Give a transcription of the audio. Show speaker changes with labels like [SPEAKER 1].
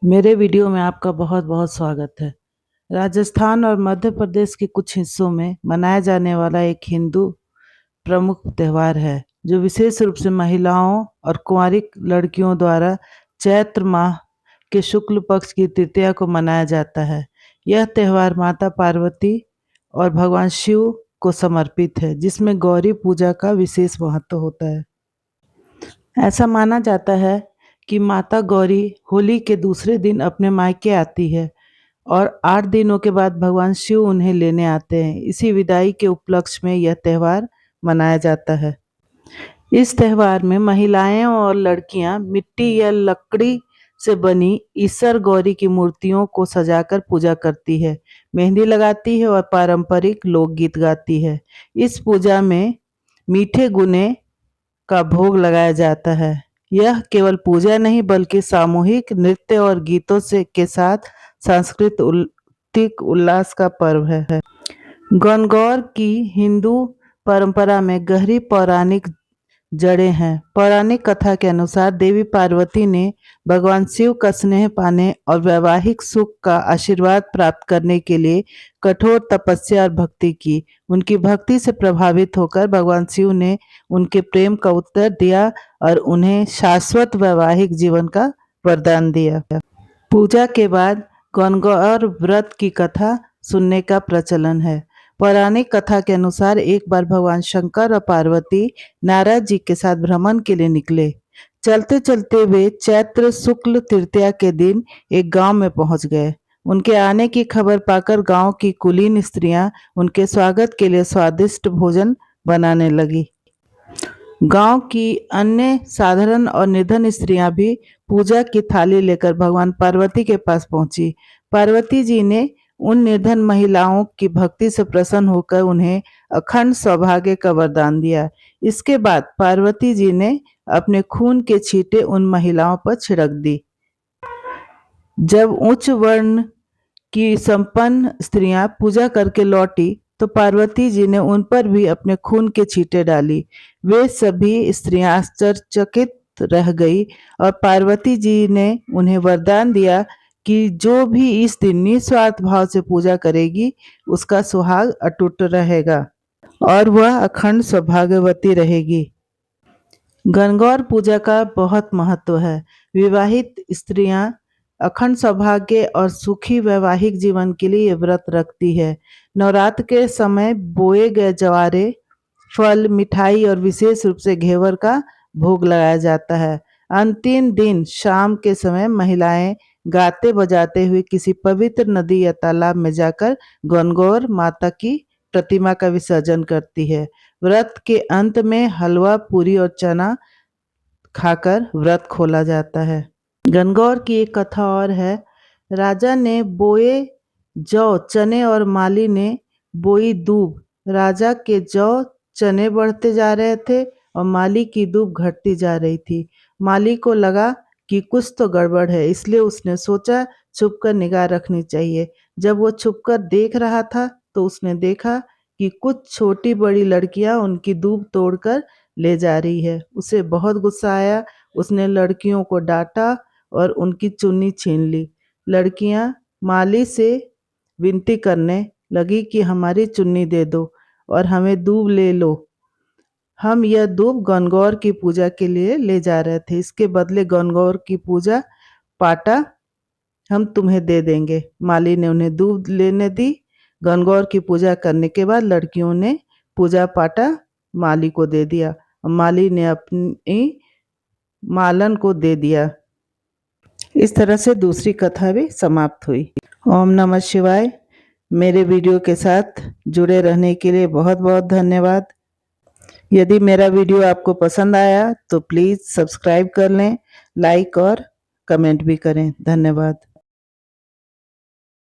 [SPEAKER 1] मेरे वीडियो में आपका बहुत बहुत स्वागत है। राजस्थान और मध्य प्रदेश के कुछ हिस्सों में मनाया जाने वाला एक हिंदू प्रमुख त्योहार है जो विशेष रूप से महिलाओं और कुंवारी लड़कियों द्वारा चैत्र माह के शुक्ल पक्ष की तृतीया को मनाया जाता है। यह त्योहार माता पार्वती और भगवान शिव को समर्पित है, जिसमें गौरी पूजा का विशेष महत्व होता है। ऐसा माना जाता है कि माता गौरी होली के दूसरे दिन अपने मायके आती है और 8 दिनों के बाद भगवान शिव उन्हें लेने आते हैं। इसी विदाई के उपलक्ष्य में यह त्योहार मनाया जाता है। इस त्योहार में महिलाएं और लड़कियां मिट्टी या लकड़ी से बनी ईसर गौरी की मूर्तियों को सजाकर पूजा करती है, मेहंदी लगाती है और पारंपरिक लोकगीत गाती है। इस पूजा में मीठे गुने का भोग लगाया जाता है। यह केवल पूजा नहीं बल्कि सामूहिक नृत्य और गीतों से के साथ सांस्कृतिक उल्लास का पर्व है। गणगौर की हिंदू परंपरा में गहरी पौराणिक जड़ें हैं। पौराणिक कथा के अनुसार देवी पार्वती ने भगवान शिव का स्नेह पाने और वैवाहिक सुख का आशीर्वाद प्राप्त करने के लिए कठोर तपस्या और भक्ति की। उनकी भक्ति से प्रभावित होकर भगवान शिव ने उनके प्रेम का उत्तर दिया और उन्हें शाश्वत वैवाहिक जीवन का वरदान दिया। पूजा के बाद गणगौर व्रत की कथा सुनने का प्रचलन है। पौराणिक कथा के अनुसार एक बार भगवान शंकर और पार्वती नारद जी के साथ भ्रमण के लिए निकले। चलते चलते वे चैत्र शुक्ल तृतीया के दिन एक गांव में पहुंच गए। उनके आने की खबर पाकर गांव की कुलीन स्त्रियां उनके स्वागत के लिए स्वादिष्ट भोजन बनाने लगी। गांव की अन्य साधारण और निर्धन स्त्रियां भी पूजा की थाली लेकर भगवान पार्वती के पास पहुंची। पार्वती जी ने उन निर्धन महिलाओं की भक्ति से प्रसन्न होकर उन्हें अखंड सौभाग्य का वरदान दिया। इसके बाद पार्वती जी ने अपने खून के छींटे उन महिलाओं पर छिड़क दी। जब उच्च वर्ण की संपन्न स्त्रियां पूजा करके लौटी तो पार्वती जी ने उन पर भी अपने खून के छींटे डाली। वे सभी स्त्रियां आश्चर्यचकित रह गई और पार्वती जी ने उन्हें वरदान दिया कि जो भी इस दिन निस्वार्थ भाव से पूजा करेगी उसका सुहाग अटूट रहेगा और वह अखंड सौभाग्यवती रहेगी। गणगौर पूजा का बहुत महत्व है। विवाहित स्त्रियां अखंड सौभाग्य और सुखी वैवाहिक जीवन के लिए ये व्रत रखती है। नवरात्र के समय बोए गए जवारे, फल, मिठाई और विशेष रूप से घेवर का भोग लगाया जाता है। अंतिम दिन शाम के समय महिलाएं गाते बजाते हुए किसी पवित्र नदी या तालाब में जाकर गणगौर माता की प्रतिमा का विसर्जन करती है। व्रत के अंत में हलवा, पूरी और चना खाकर व्रत खोला जाता है। गणगौर की एक कथा और है। राजा ने बोए जौ, चने और माली ने बोई दूब। राजा के जौ चने बढ़ते जा रहे थे और माली की दूब घटती जा रही थी। माली को लगा कि कुछ तो गड़बड़ है, इसलिए उसने सोचा छुपकर निगाह रखनी चाहिए। जब वो छुपकर देख रहा था तो उसने देखा कि कुछ छोटी बड़ी लड़कियां उनकी दूब तोड़कर ले जा रही है। उसे बहुत गुस्सा आया। उसने लड़कियों को डांटा और उनकी चुन्नी छीन ली। लड़कियां माली से विनती करने लगी कि हमारी चुन्नी दे दो और हमें दूब ले लो। हम यह दूब गणगौर की पूजा के लिए ले जा रहे थे। इसके बदले गणगौर की पूजा पाटा हम तुम्हें दे देंगे। माली ने उन्हें दूब लेने दी। गणगौर की पूजा करने के बाद लड़कियों ने पूजा पाटा माली को दे दिया। माली ने अपनी मालन को दे दिया। इस तरह से दूसरी कथा भी समाप्त हुई। ओम नमः शिवाय। मेरे वीडियो के साथ जुड़े रहने के लिए बहुत बहुत धन्यवाद। यदि मेरा वीडियो आपको पसंद आया तो प्लीज़ सब्सक्राइब कर लें, लाइक और कमेंट भी करें। धन्यवाद।